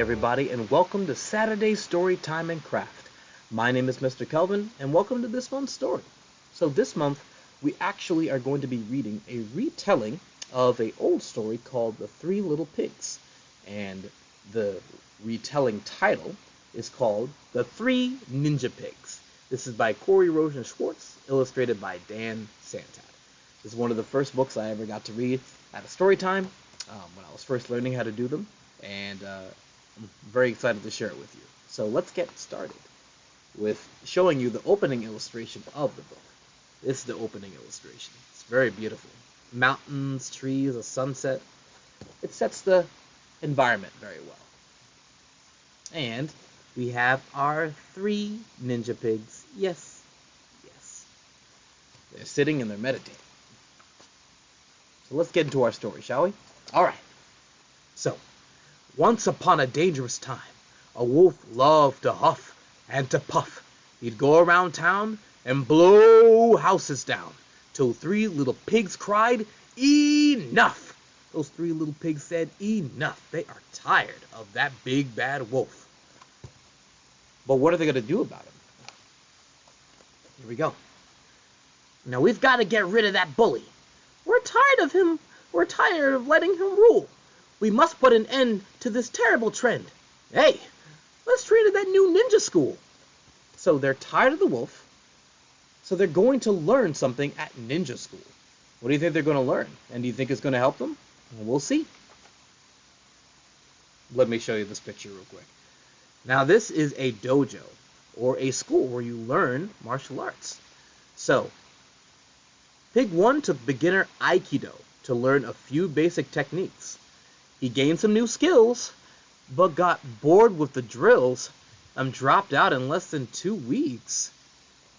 everybody, and welcome to Saturday Storytime and Craft. My name is Mr. Kelvin, and welcome to this month's story. So this month, we actually are going to be reading a retelling of an old story called The Three Little Pigs. And the retelling title is called The Three Ninja Pigs. This is by Corey Rosen Schwartz, illustrated by Dan Santat. This is one of the first books I ever got to read at a story time when I was first learning how to do them, and I'm very excited to share it with you. So let's get started with showing you the opening illustration of the book. This is the opening illustration. It's very beautiful. Mountains, trees, a sunset. It sets the environment very well. And we have our three ninja pigs. Yes. They're sitting and they're meditating. So let's get into our story, shall we? All right. So, once upon a dangerous time, a wolf loved to huff and to puff. He'd go around town and blow houses down, till three little pigs cried, "Enough!" Those three little pigs said, "Enough!" They are tired of that big bad wolf. But what are they going to do about him? Here we go. Now we've got to get rid of that bully. We're tired of him. We're tired of letting him rule. We must put an end to this terrible trend. Hey, let's trade to that new ninja school. So they're tired of the wolf, so they're going to learn something at ninja school. What do you think they're going to learn? And do you think it's going to help them? Well, we'll see. Let me show you this picture real quick. Now this is a dojo, or a school where you learn martial arts. So, Pig 1 took beginner Aikido to learn a few basic techniques. He gained some new skills, but got bored with the drills and dropped out in less than 2 weeks.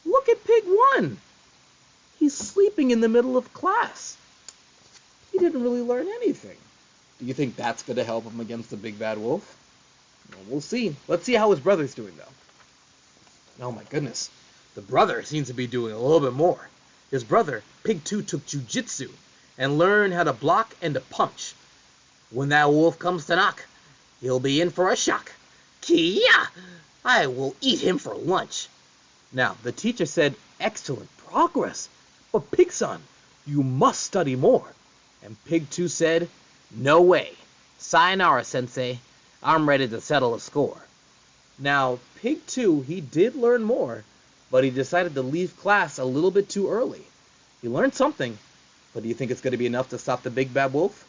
Look at Pig 1. He's sleeping in the middle of class. He didn't really learn anything. Do you think that's going to help him against the big bad wolf? Well, we'll see. Let's see how his brother's doing, though. Oh my goodness. The brother seems to be doing a little bit more. His brother, Pig 2, took jujitsu and learned how to block and to punch. When that wolf comes to knock, he'll be in for a shock. Kia! I will eat him for lunch. Now, the teacher said, "Excellent progress, but Pig Son, you must study more." And Pig 2 said, "No way. Sayonara, Sensei. I'm ready to settle a score." Now, Pig 2, he did learn more, but he decided to leave class a little bit too early. He learned something, but do you think it's going to be enough to stop the big bad wolf?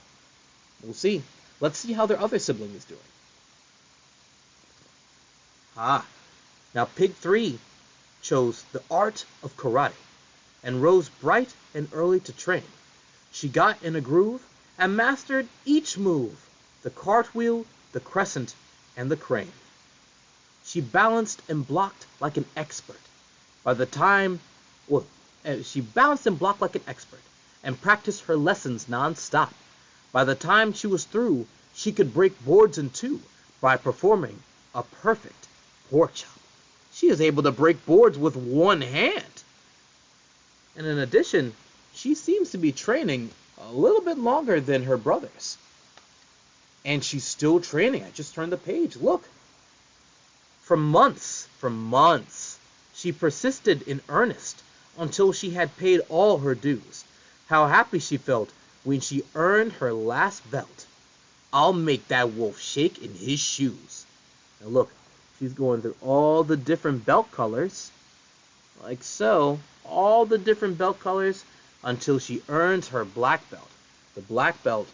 We'll see. Let's see how their other sibling is doing. Now Pig 3 chose the art of karate and rose bright and early to train. She got in a groove and mastered each move: the cartwheel, the crescent, and the crane. She balanced and blocked like an expert. She balanced and blocked like an expert and practiced her lessons non-stop. By the time she was through, she could break boards in two by performing a perfect pork chop. She is able to break boards with one hand. And in addition, she seems to be training a little bit longer than her brothers. And she's still training. I just turned the page. Look. For months, she persisted in earnest until she had paid all her dues. How happy she felt when she earned her last belt. I'll make that wolf shake in his shoes. Now look, she's going through all the different belt colors, like so, all the different belt colors until she earns her black belt. The black belt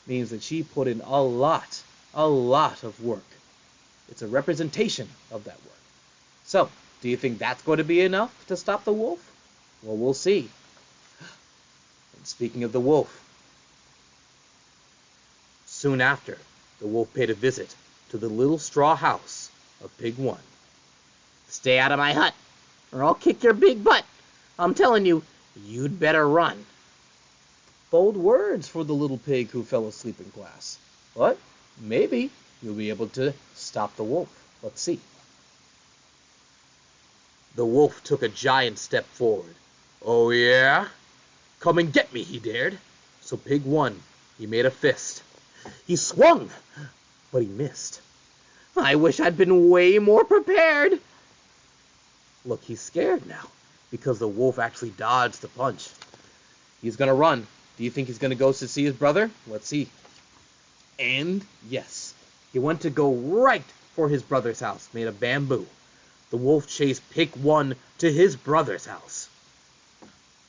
means that she put in a lot of work. It's a representation of that work. So, do you think that's going to be enough to stop the wolf? Well, we'll see. And speaking of the wolf, soon after, the wolf paid a visit to the little straw house of Pig 1. "Stay out of my hut, or I'll kick your big butt. I'm telling you, you'd better run." Bold words for the little pig who fell asleep in class. But maybe you'll be able to stop the wolf. Let's see. The wolf took a giant step forward. "Oh yeah? Come and get me," he dared. So Pig 1, he made a fist. He swung, but he missed. I wish I'd been way more prepared. Look, he's scared now because the wolf actually dodged the punch. He's gonna run. Do you think he's gonna go to see his brother? Let's see. And yes, he went to go right for his brother's house, made of bamboo. The wolf chased Pig 1 to his brother's house.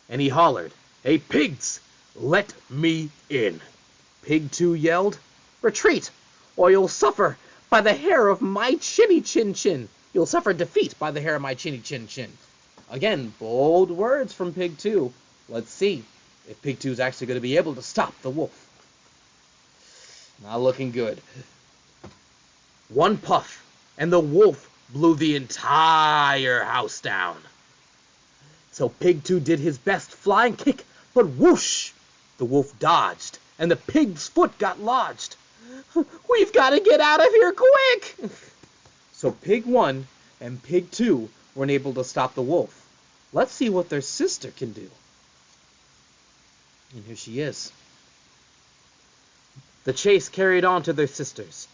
And he hollered, "Hey pigs, let me in." Pig 2 yelled, "Retreat, or you'll suffer by the hair of my chinny chin chin. You'll suffer defeat by the hair of my chinny chin chin." Again, bold words from Pig 2. Let's see if Pig 2 is actually going to be able to stop the wolf. Not looking good. One puff, and the wolf blew the entire house down. So Pig 2 did his best flying kick, but whoosh! The wolf dodged, and the pig's foot got lodged. "We've got to get out of here quick!" So Pig 1 and Pig 2 weren't able to stop the wolf. Let's see what their sister can do. And here she is. The chase carried on to their sisters.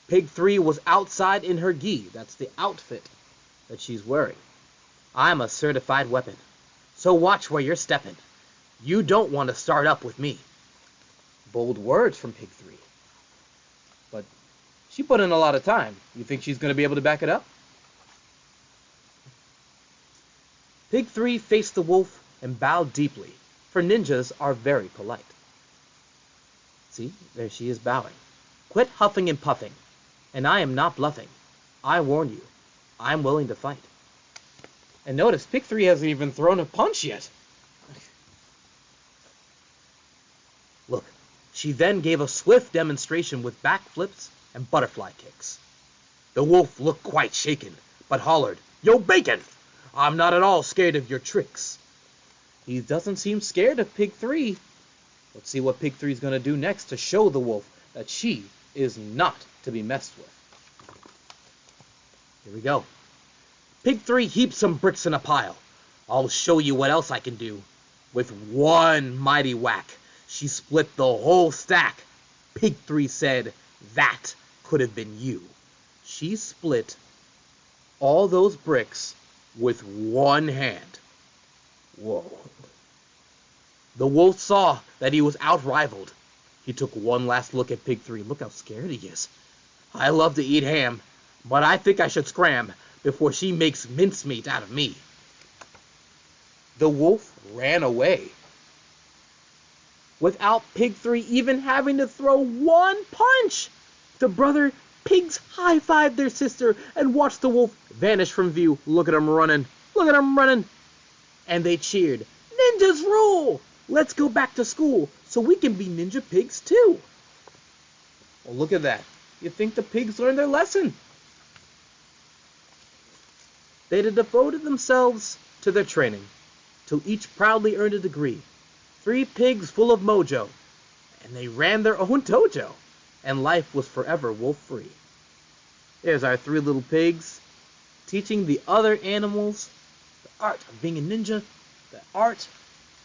Pig 3 was outside in her gi. That's the outfit that she's wearing. "I'm a certified weapon, so watch where you're stepping. You don't want to start up with me." Bold words from Pig 3. But she put in a lot of time. You think she's going to be able to back it up? Pig 3 faced the wolf and bowed deeply, for ninjas are very polite. See, there she is bowing. "Quit huffing and puffing, and I am not bluffing. I warn you, I'm willing to fight." And notice, Pig 3 hasn't even thrown a punch yet. Look, she then gave a swift demonstration with backflips and butterfly kicks. The wolf looked quite shaken, but hollered, "Yo, bacon! I'm not at all scared of your tricks." He doesn't seem scared of Pig 3. Let's see what Pig 3 is going to do next to show the wolf that she is not to be messed with. Here we go. Pig 3 heaped some bricks in a pile. "I'll show you what else I can do." With one mighty whack, she split the whole stack. Pig 3 said, "That could have been you." She split all those bricks with one hand. Whoa. The wolf saw that he was outrivaled. He took one last look at Pig 3. Look how scared he is. "I love to eat ham, but I think I should scram before she makes mincemeat out of me." The wolf ran away, without Pig 3 even having to throw one punch. The brother pigs high-fived their sister and watched the wolf vanish from view. Look at him running. Look at him running. And they cheered, "Ninjas rule! Let's go back to school so we can be ninja pigs too." Well, look at that. You think the pigs learned their lesson? They had devoted themselves to their training, till each proudly earned a degree. 3 pigs full of mojo, and they ran their own dojo, and life was forever wolf-free. There's our 3 little pigs, teaching the other animals the art of being a ninja, the art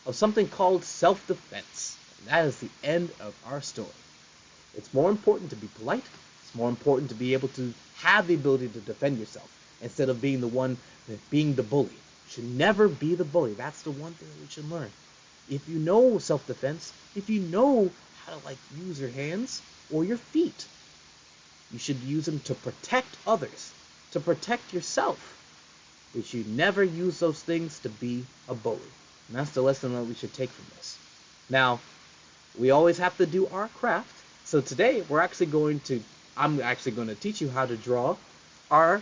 of something called self-defense. And that is the end of our story. It's more important to be polite. It's more important to be able to have the ability to defend yourself instead of being the one being the bully. You should never be the bully. That's the one thing that we should learn. If you know self-defense, if you know how to use your hands or your feet, you should use them to protect others, to protect yourself. We should never use those things to be a bully. And that's the lesson that we should take from this. Now, we always have to do our craft. So today, I'm actually going to teach you how to draw our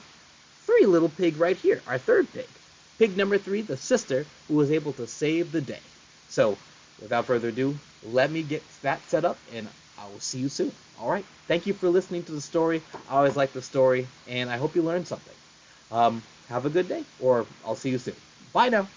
3 little pig right here, our 3rd pig. Pig number 3, the sister, who was able to save the day. So, without further ado, let me get that set up, and I will see you soon. All right? Thank you for listening to the story. I always like the story, and I hope you learned something. Have a good day, or I'll see you soon. Bye now.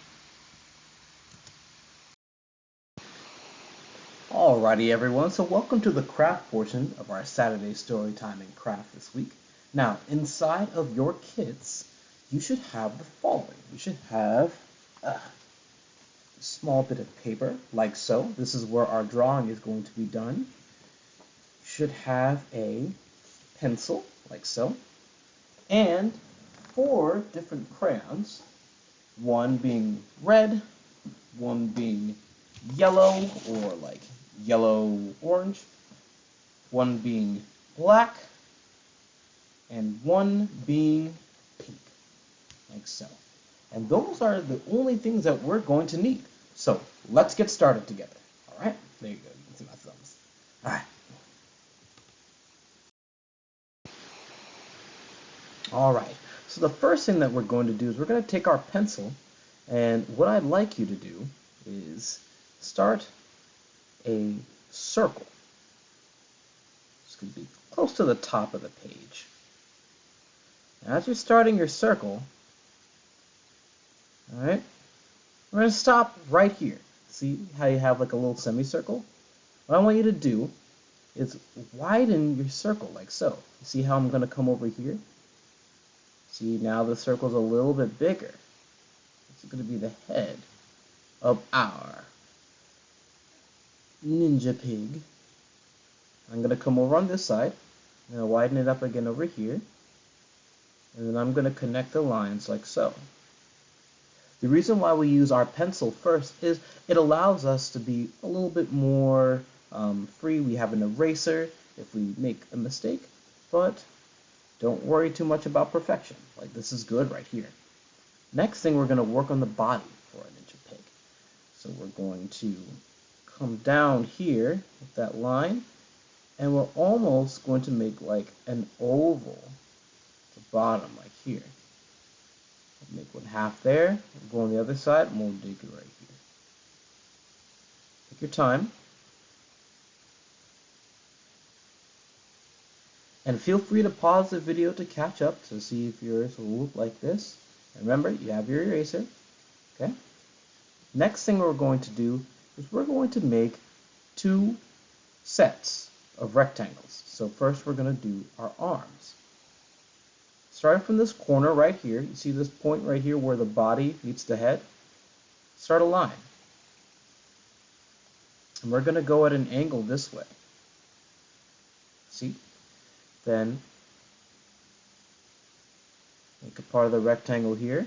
Alrighty, everyone. So welcome to the craft portion of our Saturday Storytime and craft this week. Now, inside of your kits, you should have the following. You should have a small bit of paper, like so. This is where our drawing is going to be done. You should have a pencil, like so. and 4 different crayons, one being red, one being yellow or like yellow-orange, one being black, and one being pink, like so. And those are the only things that we're going to need. So let's get started together. All right? There you go. You can see my thumbs. All right. All right. So the first thing that we're going to do is we're going to take our pencil, and what I'd like you to do is start a circle. This could be close to the top of the page. Now, as you're starting your circle, all right, we're going to stop right here. See how you have like a little semicircle? What I want you to do is widen your circle like so. See how I'm going to come over here? See, now the circle's a little bit bigger. It's going to be the head of our ninja pig. I'm going to come over on this side. I'm going to widen it up again over here. And then I'm going to connect the lines like so. The reason why we use our pencil first is it allows us to be a little bit more free. We have an eraser if we make a mistake, but don't worry too much about perfection. Like, this is good right here. Next thing, we're going to work on the body for a ninja pig. So we're going to come down here with that line, and we're almost going to make like an oval at the bottom, like here. Make one half there, we'll go on the other side, and we'll dig it right here. Take your time. And feel free to pause the video to catch up to see if yours will look like this. And remember, you have your eraser. Okay? Next thing we're going to do is we're going to make 2 sets of rectangles. So first we're going to do our arms. Starting from this corner right here, you see this point right here where the body meets the head? Start a line. And we're going to go at an angle this way. See? Then make a part of the rectangle here.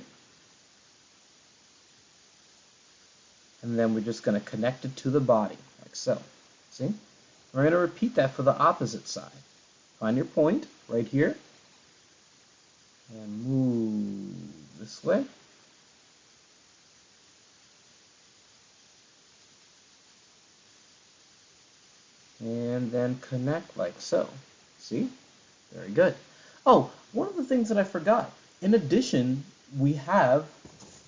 And then we're just going to connect it to the body, like so. See? We're going to repeat that for the opposite side. Find your point right here. And move this way. And then connect like so. See? Very good. Oh, one of the things that I forgot. In addition, we have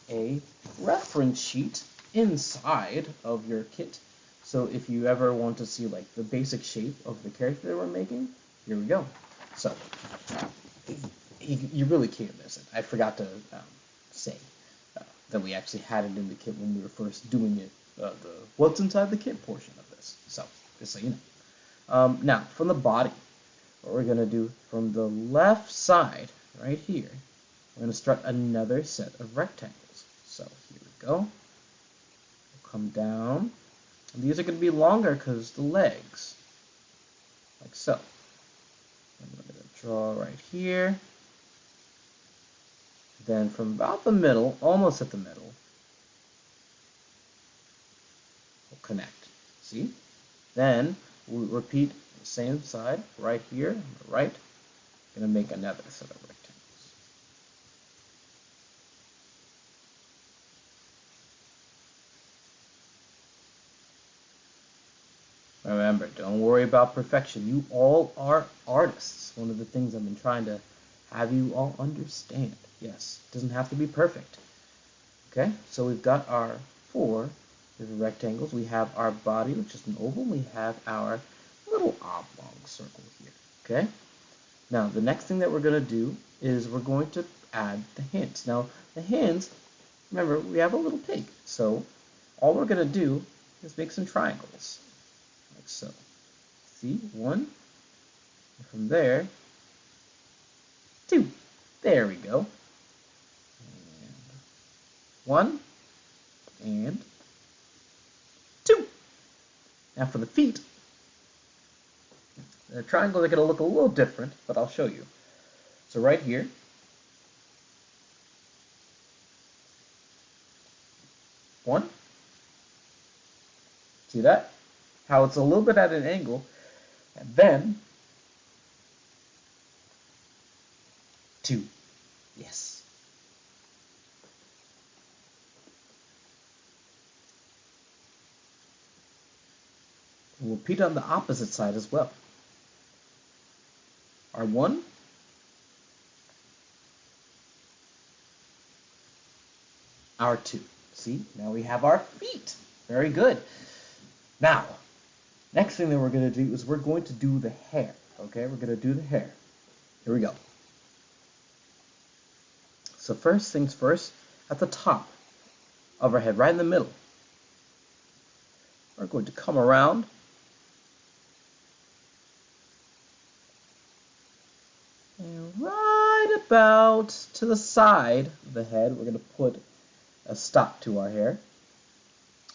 a reference sheet inside of your kit. So if you ever want to see like the basic shape of the character that we're making, here we go. So you really can't miss it. I forgot to say that we actually had it in the kit when we were first doing it, the what's inside the kit portion of this. So, just so you know. Now, from the body, what we're going to do from the left side, right here, we're going to start another set of rectangles. So, here we go. We'll come down. And these are going to be longer because the legs, like so. I'm going to draw right here. Then from about the middle, almost at the middle, we'll connect. See? Then we'll repeat the same side right here on the right. Going to make another set of rectangles. Remember, don't worry about perfection. You all are artists. One of the things I've been trying to have you all understand. Yes, it doesn't have to be perfect. Okay, so we've got our 4 different rectangles. We have our body, which is an oval. We have our little oblong circle here. Okay, now the next thing that we're going to do is we're going to add the hands. Now, the hands, remember, we have a little pig. So all we're going to do is make some triangles, like so. See, 1, and from there, 2. There we go. And 1 and 2. Now for the feet, the triangles are going to look a little different, but I'll show you. So right here, 1. See that? How it's a little bit at an angle. And then 2. Yes. We'll repeat on the opposite side as well. Our 1. Our 2. See, now we have our feet. Very good. Now, next thing that we're going to do is we're going to do the hair. Okay, we're going to do the hair. Here we go. So first things first, at the top of our head, right in the middle, we're going to come around and right about to the side of the head, we're going to put a stop to our hair.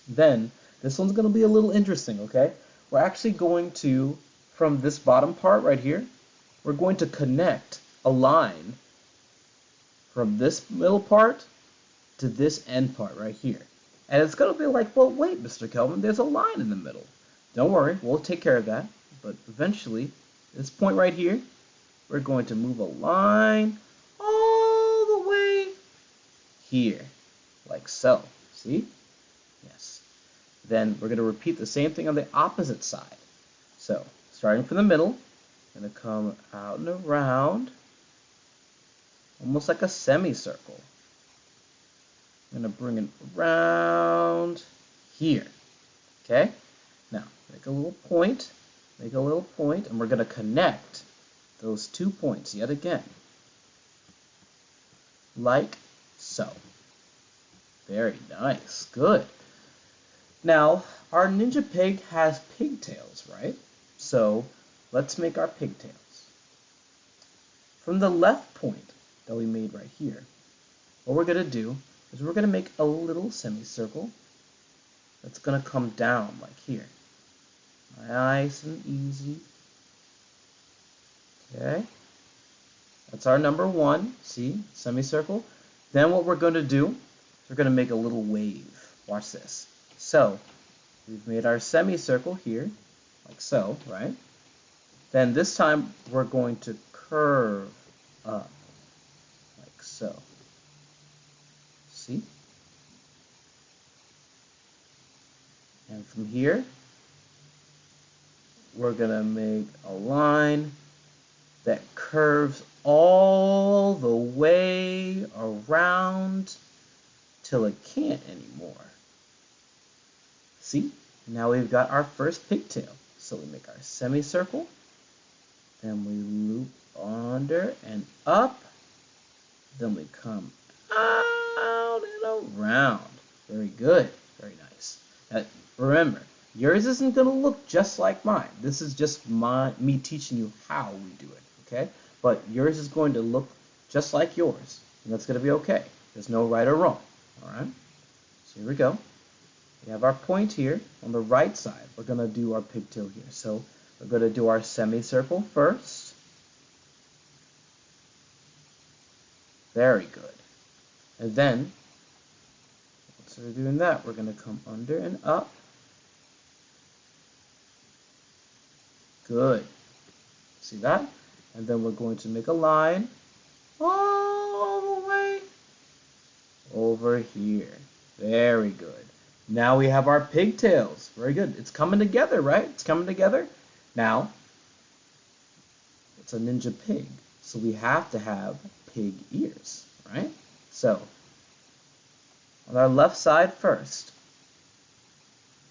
Then, this one's going to be a little interesting, okay? We're actually going to, from this bottom part right here, we're going to connect a line from this middle part to this end part right here. And it's going to be like, well, wait, Mr. Kelvin, there's a line in the middle. Don't worry, we'll take care of that. But eventually, this point right here, we're going to move a line all the way here, like so. See? Yes. Then we're going to repeat the same thing on the opposite side. So, starting from the middle, I'm going to come out and around, almost like a semicircle. I'm going to bring it around here. Okay? Now, make a little point, and we're going to connect those 2 points yet again, like so. Very nice. Good. Now, our ninja pig has pigtails, right? So, let's make our pigtails. From the left point that we made right here, what we're going to do is we're going to make a little semicircle that's going to come down like here. Nice and easy. Okay? That's our number 1. See? Semicircle. Then what we're going to do is we're going to make a little wave. Watch this. So, we've made our semicircle here, like so, right? Then this time we're going to curve up, like so. See? And from here, we're going to make a line that curves all the way around till it can't anymore. See? Now we've got our first pigtail. So we make our semicircle, then we loop under and up, then we come out and around. Very good. Very nice. Now, remember, yours isn't going to look just like mine. This is just me teaching you how we do it, okay? But yours is going to look just like yours, and that's going to be okay. There's no right or wrong, all right? So here we go. We have our point here on the right side. We're going to do our pigtail here. So we're going to do our semicircle first. Very good. And then, once we're doing that, we're going to come under and up. Good. See that? And then we're going to make a line all the way over here. Very good. Now we have our pigtails. Very good. It's coming together, right? It's coming together. Now, it's a ninja pig, so we have to have pig ears, right? So, on our left side first,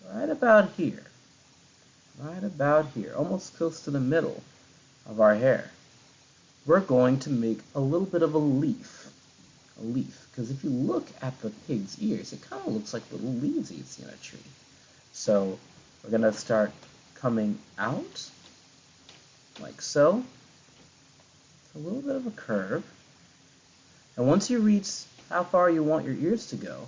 right about here, almost close to the middle of our hair, we're going to make a little bit of a leaf. Because if you look at the pig's ears, it kind of looks like little leaves you see on a tree. So we're going to start coming out like so. A little bit of a curve. And once you reach how far you want your ears to go,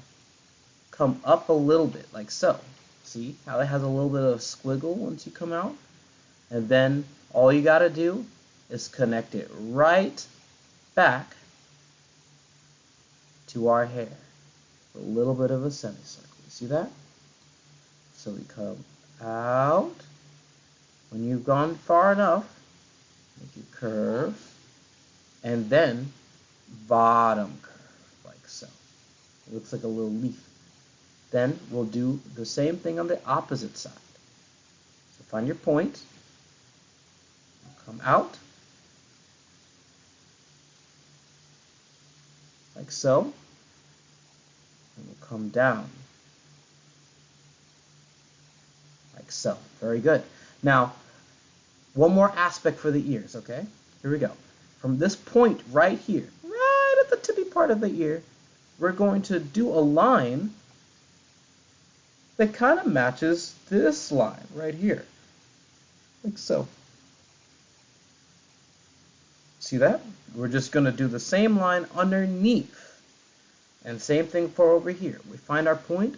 come up a little bit like so. See how it has a little bit of a squiggle once you come out? And then all you got to do is connect it right back to our hair. A little bit of a semicircle. See that? So we come out. When you've gone far enough, make your curve, and then bottom curve, like so. It looks like a little leaf. Then we'll do the same thing on the opposite side. So find your point, come out, like so, and we'll come down, like so. Very good. Now, one more aspect for the ears, okay? Here we go. From this point right here, right at the tippy part of the ear, we're going to do a line that kind of matches this line right here, like so. See that? We're just going to do the same line underneath. And same thing for over here. We find our point,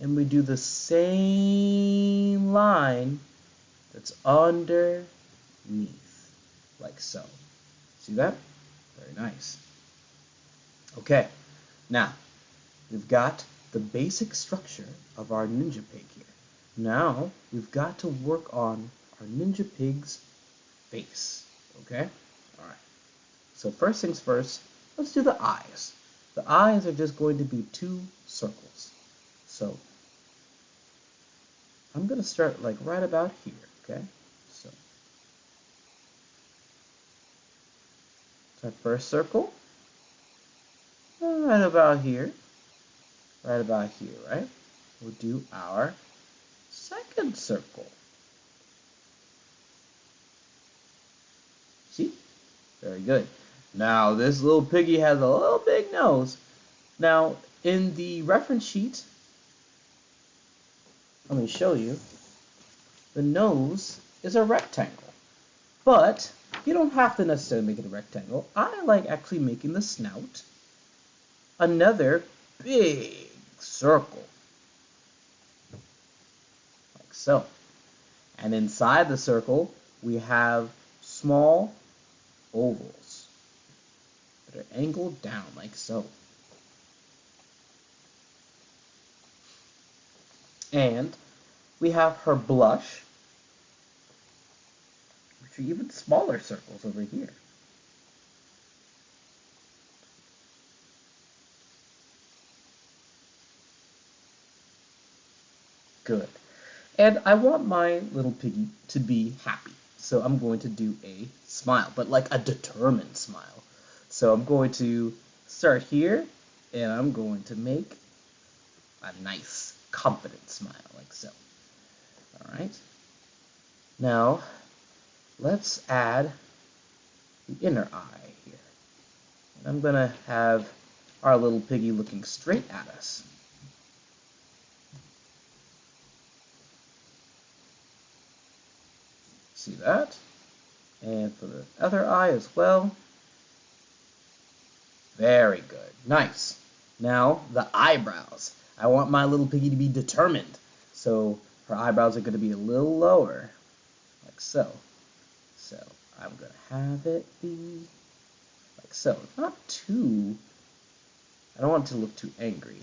and we do the same line that's underneath, like so. See that? Very nice. Okay, now we've got the basic structure of our Ninja Pig here. Now we've got to work on our Ninja Pig's face, okay? Alright, so first things first, let's do the eyes. The eyes are just going to be 2 circles. So I'm going to start like right about here, okay? So our first circle, right about here, right? We'll do our second circle. See? Very good. Now, this little piggy has a little big nose. Now, in the reference sheet, let me show you, the nose is a rectangle. But you don't have to necessarily make it a rectangle. I like actually making the snout another big circle, like so. And inside the circle, we have small ovals that are angled down, like so. And we have her blush, which are even smaller circles over here. Good. And I want my little piggy to be happy. So I'm going to do a smile, but like a determined smile. So I'm going to start here, and I'm going to make a nice, confident smile, like so. Alright. Now, let's add the inner eye here. And I'm going to have our little piggy looking straight at us. See that? And for the other eye as well. Very good. Nice. Now, the eyebrows. I want my little piggy to be determined. So her eyebrows are going to be a little lower, like so. So I'm going to have it be like so. Not too, I don't want it to look too angry.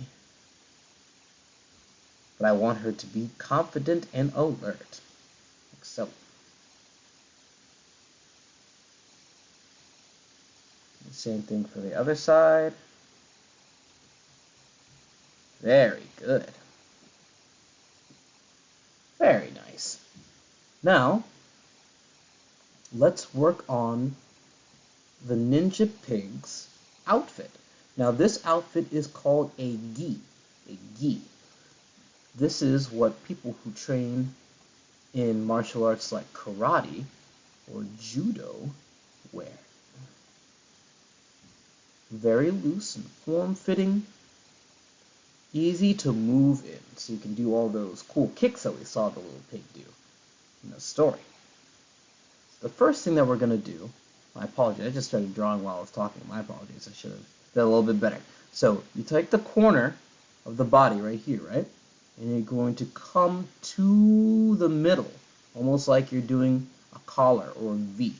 But I want her to be confident and alert, like so. Same thing for the other side. Very good. Very nice. Now, let's work on the Ninja Pig's outfit. Now, this outfit is called a gi. A gi. This is what people who train in martial arts like karate or judo wear. Very loose and form-fitting, easy to move in, so you can do all those cool kicks that we saw the little pig do in the story. So the first thing that we're going to do, my apologies, I just started drawing while I was talking, my apologies, I should have done a little bit better. So you take the corner of the body right here, right? And you're going to come to the middle, almost like you're doing a collar or a V.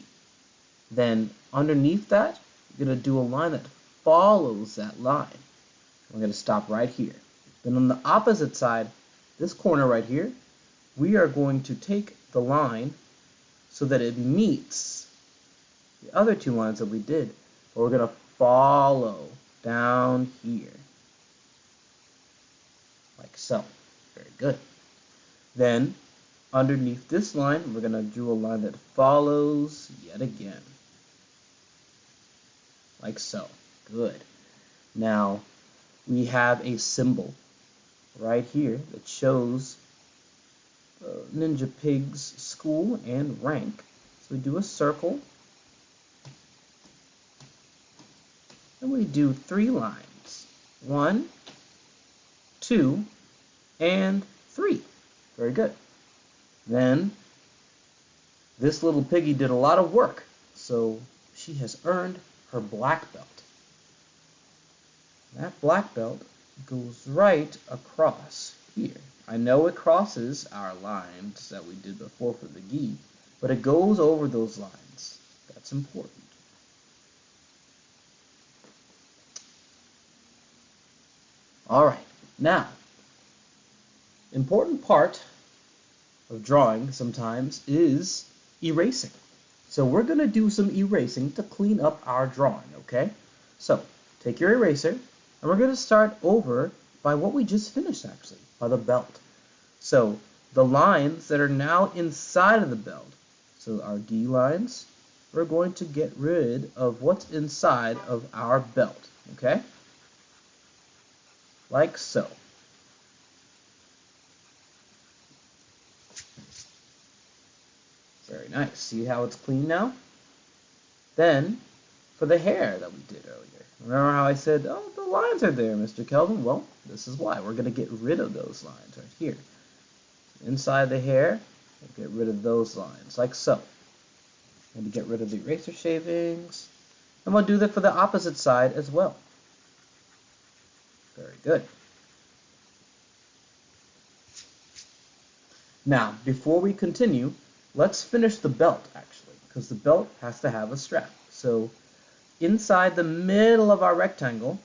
Then underneath that, you're going to do a line that follows that line. We're going to stop right here. Then on the opposite side, this corner right here, we are going to take the line so that it meets the other two lines that we did. But we're going to follow down here, like so. Very good. Then, underneath this line, we're going to do a line that follows yet again, like so. Good. Now, we have a symbol right here that shows Ninja Pig's school and rank. So we do a circle, and we do 3 lines. 1, 2, and 3. Very good. Then, this little piggy did a lot of work, so she has earned her black belt. That black belt goes right across here. I know it crosses our lines that we did before for the gi, but it goes over those lines. That's important. All right, now, important part of drawing sometimes is erasing. So we're going to do some erasing to clean up our drawing, okay? So take your eraser, and we're going to start over by what we just finished, actually, by the belt. So the lines that are now inside of the belt, so our D lines, we're going to get rid of what's inside of our belt, okay? Like so. Very nice. See how it's clean now? Then, for the hair that we did earlier, remember how I said, oh, the lines are there, Mr. Kelvin? Well, this is why. We're going to get rid of those lines right here. Inside the hair, we'll get rid of those lines, like so. And get rid of the eraser shavings. And we'll do that for the opposite side as well. Very good. Now, before we continue, let's finish the belt, actually, because the belt has to have a strap. So, inside the middle of our rectangle,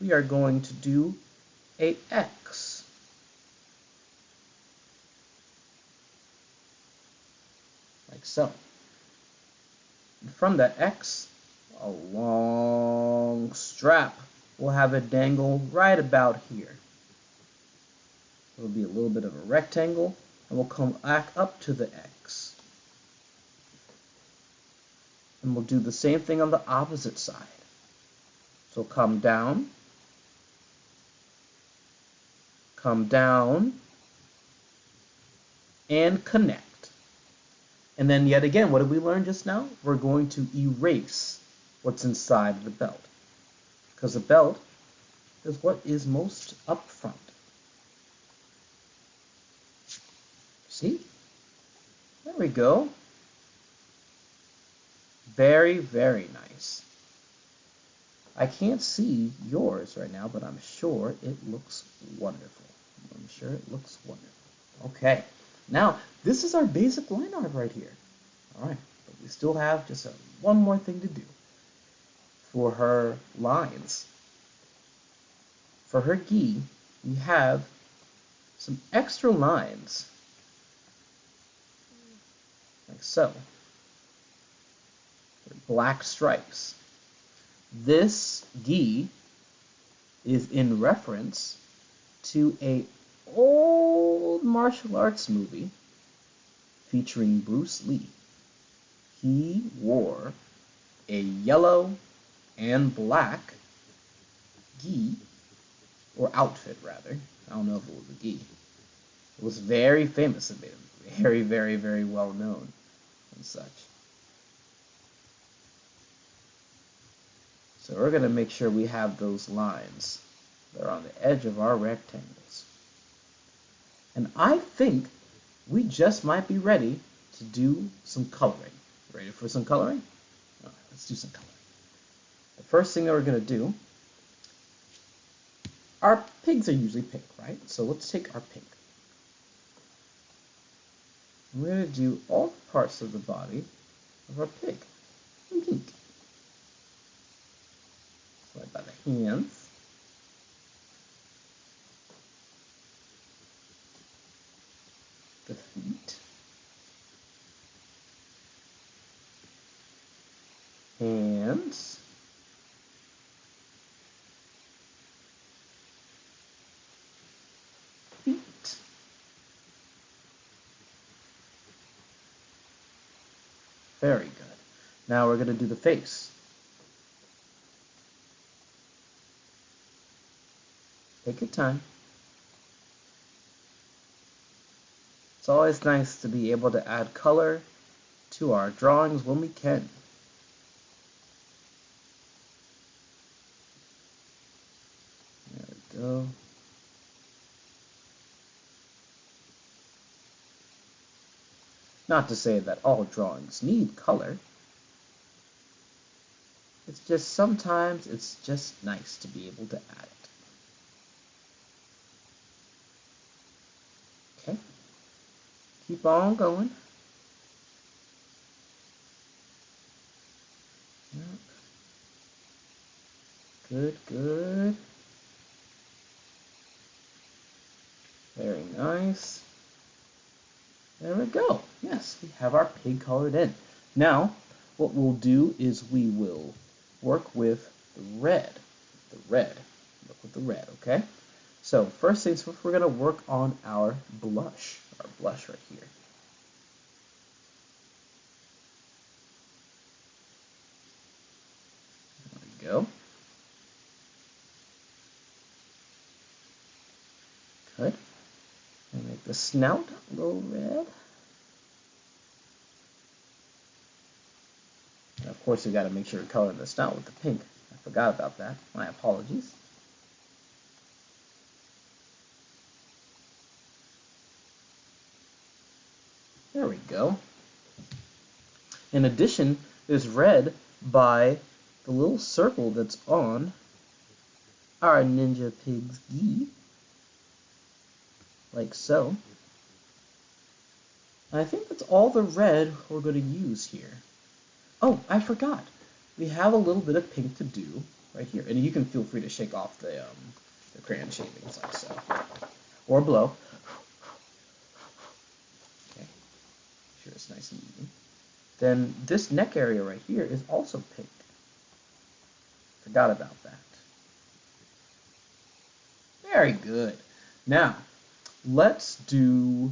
we are going to do a X. Like so. And from that X, a long strap will have it dangle right about here. It'll be a little bit of a rectangle, and we'll come back up to the X. And we'll do the same thing on the opposite side. So come down, and connect. And then yet again, what did we learn just now? We're going to erase what's inside the belt, because the belt is what is most up front. See? There we go. Very, very nice. I can't see yours right now, but I'm sure it looks wonderful. I'm sure it looks wonderful. Okay. Now, this is our basic line art right here. All right. But we still have just one more thing to do for her lines. For her gi, we have some extra lines, like so. Black stripes. This gi is in reference to a old martial arts movie featuring Bruce Lee. He wore a yellow and black gi, or outfit rather. I don't know if it was a gi. It was very famous and very, very, very well known and such. So we're going to make sure we have those lines that are on the edge of our rectangles. And I think we just might be ready to do some coloring. Ready for some coloring? All right, let's do some coloring. The first thing that we're going to do, our pigs are usually pink, right? So let's take our pink. We're going to do all parts of the body of our pig in pink. Right by the hands. hands. Feet. Very good. Now we're going to do the face. Take your time. It's always nice to be able to add color to our drawings when we can. There we go. Not to say that all drawings need color. It's just sometimes it's just nice to be able to add it. Okay. Keep on going. Yep. Good, good. Very nice. There we go. Yes, we have our pig colored in. Now, what we'll do is we will work with the red. Work with the red, okay? So, first things first, we're going to work on our blush right here. There we go. Good. And make the snout a little red. And of course, we got to make sure we color the snout with the pink. I forgot about that. My apologies. There we go. In addition, is red by the little circle that's on our Ninja Pig's gi, like so. And I think that's all the red we're going to use here. Oh, I forgot. We have a little bit of pink to do right here. And you can feel free to shake off the crayon shavings like so. Or blow. Okay. Make sure it's nice and even. Then this neck area right here is also pink. Forgot about that. Very good. Now, let's do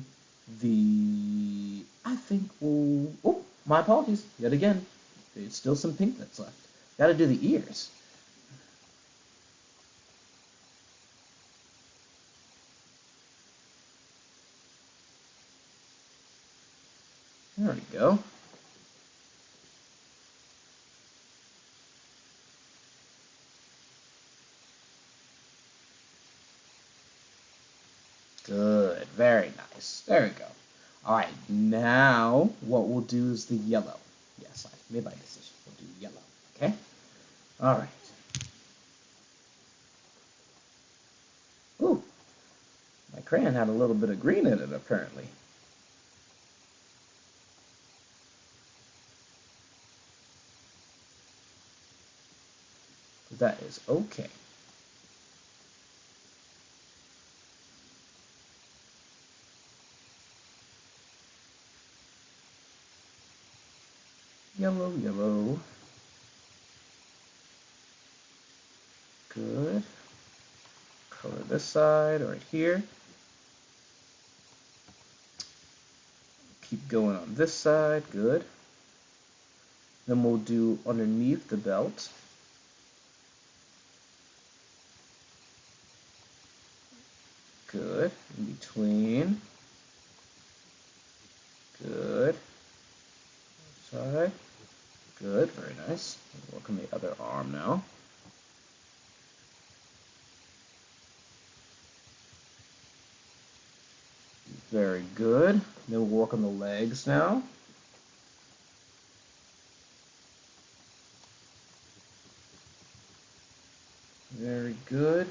the, I think we'll, oh, my apologies, yet again. There's still some pink that's left. Got to do the ears. There we go. Good, very nice. There we go. All right, now what we'll do is the yellow. Yes, I made my decision. We'll do yellow, okay? All right. Ooh, my crayon had a little bit of green in it, apparently. That is okay. Yellow, yellow. Good. Color this side right here. Keep going on this side. Good. Then we'll do underneath the belt. Good. In between. Good. Side. Good. Very nice. Work on the other arm now. Very good. Then we'll work on the legs now. Very good.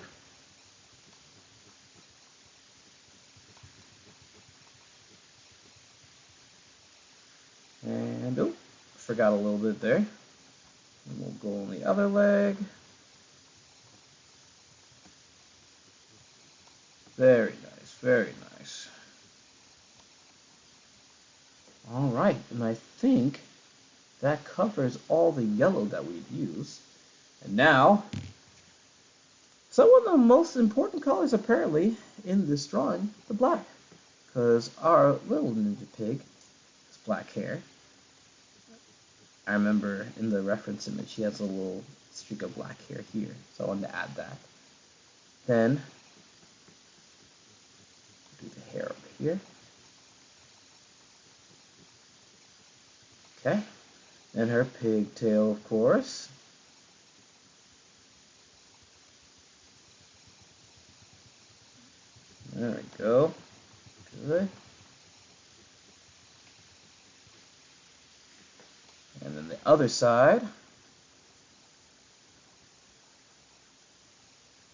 And, oh, forgot a little bit there. And we'll go on the other leg. Very nice, very nice. All right, and I think that covers all the yellow that we'd use. And now, some of the most important colors apparently in this drawing, the black. Because our little ninja pig has black hair. I remember in the reference image, she has a little streak of black hair here, so I wanted to add that. Then, do the hair over here. Okay, and her pigtail, of course. There we go. Good. And then the other side.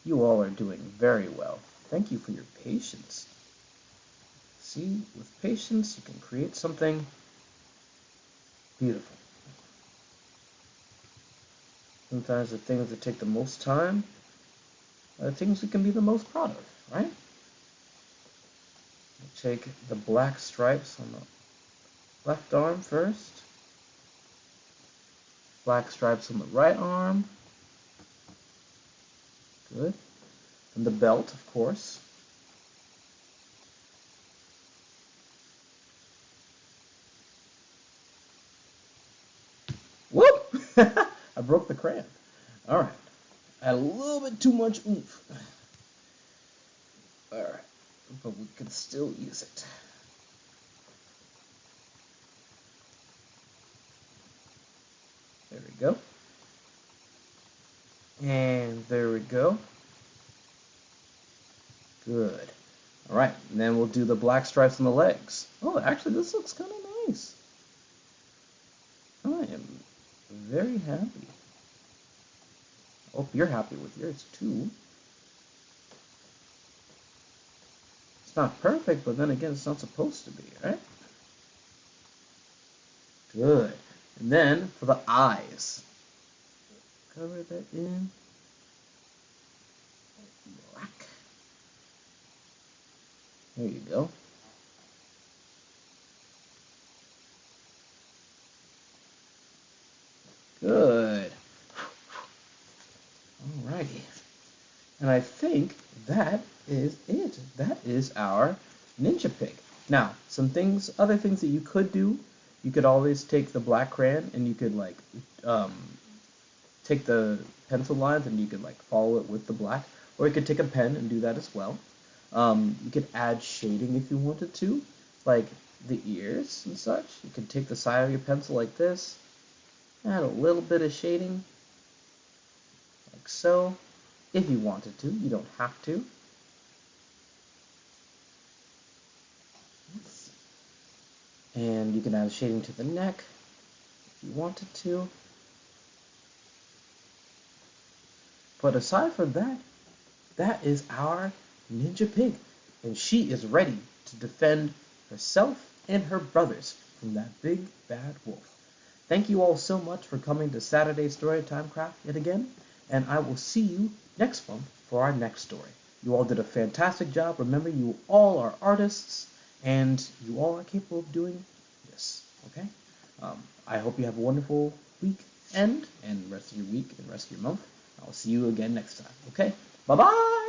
You all are doing very well. Thank you for your patience. See, with patience, you can create something beautiful. Sometimes the things that take the most time are the things we can be the most proud of, right? Take the black stripes on the left arm first. Black stripes on the right arm. Good. And the belt, of course. Whoop! I broke the crayon. Alright. I had a little bit too much oomph. Alright. But we can still use it. There we go. And there we go. Good. Alright, and then we'll do the black stripes on the legs. Oh, actually, this looks kind of nice. I am very happy. Hope you're happy with yours, too. It's not perfect, but then again, it's not supposed to be, right? Good. And then, for the eyes. Cover that in black. There you go. Good. Alrighty. And I think that is it. That is our ninja pig. Now, other things that you could do, you could always take the black crayon and you could like take the pencil lines and you could like follow it with the black, or you could take a pen and do that as well. You could add shading if you wanted to, like the ears and such. You could take the side of your pencil like this, add a little bit of shading, like so, if you wanted to. You don't have to. And you can add shading to the neck if you wanted to. But aside from that, that is our ninja pig. And she is ready to defend herself and her brothers from that big bad wolf. Thank you all so much for coming to Saturday Storytime Craft yet again. And I will see you next month for our next story. You all did a fantastic job. Remember, you all are artists, and you all are capable of doing this, okay? I hope you have a wonderful weekend, and rest of your week, and rest of your month. I'll see you again next time, okay? Bye-bye!